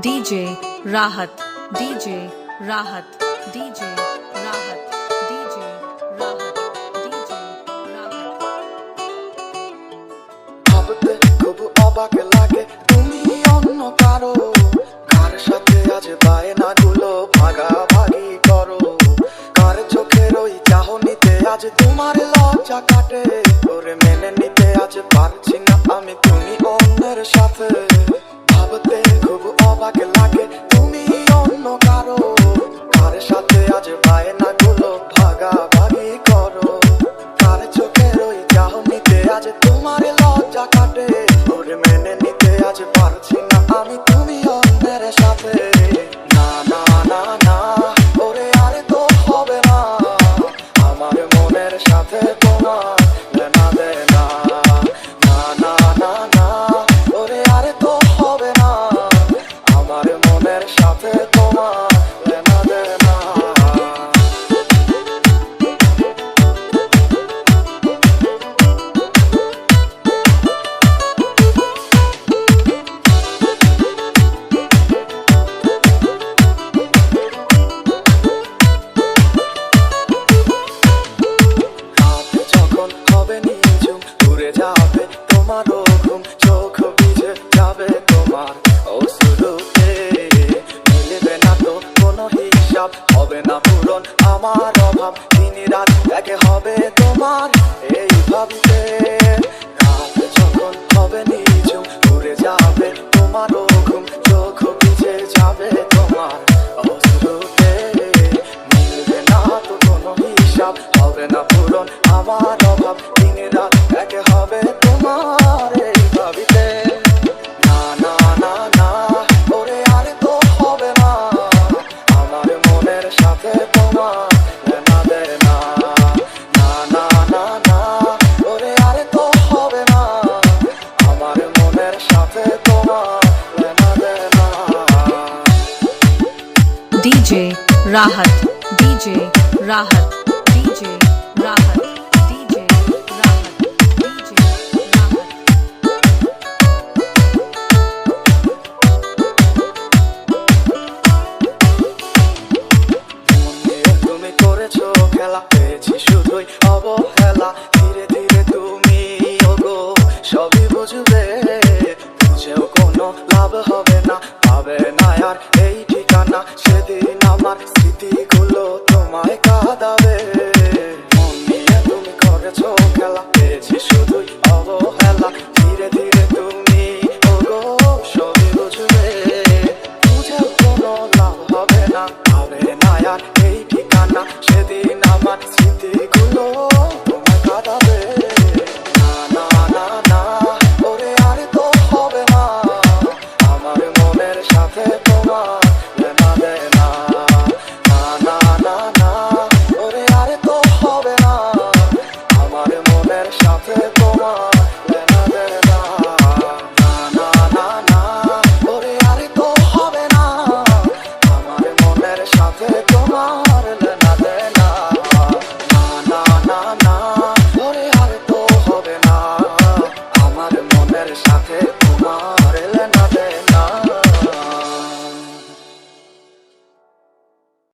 DJ Rahat, DJ Rahat, DJ Rahat, DJ Rahat, DJ Rahat. ভাবতে খুব অবাক লাগে তুমি অন্য কারো কার সাথে আজ বায়নাগুলো ভাগাভাগি করো, কার চোখের ওই চাহনিতে আজ তোমার লজ্জা কাটে, ওরে মেনে নিতে আজ পারছি না আমি তুমি অন্যের সাথে। ভাবতে খুব অবাক লাগে তুমি অন্য কারো কার সাথে আজ বায়নাগুলো ভাগাভাগি করো, কার চোখের ওই চাহনিতে আজ তোমার লজ্জা কাটে, ওরে মেনে নিতে আজ পারছি না আমি তুমি অন্যের সাথে। না না না না ওরে আরে তো হবে না, আমার মনের সাথে তোমার লেনা দেনা। না না না না ওরে আরে তো হবে না, আমার মনের সাথে তোমার লেনা দেনা। হবে নিঝুম ঘুরে যাবে তোমারও ঘুম, চোখ ভিজে যাবে তোমার অশ্রুতে, মিলবে না তো কোনো হিসাব, হবে না পূরণ আমার অভাব, দিন রাত একে হবে তোমার এই ভাবিতে। রাত যখন হবে নিঝুম ঘুরে যাবে তোমারও ঘুম, চোখ ভিজে যাবে তোমার অশ্রুতে, মিলবে না তো কোনো হিসাব, হবে না পূরণ আমার অভাব, দিন রাত একে হবে তোমার এই ভাবিতে। না না না না ওরে আরে তো হবে না, আমার মনের সাথে তোমার লেনা দেনা। না না না না ওরে আরে তো হবে না, আমার মনের সাথে তোমার লেনা দেনা। DJ Rahat, DJ Rahat.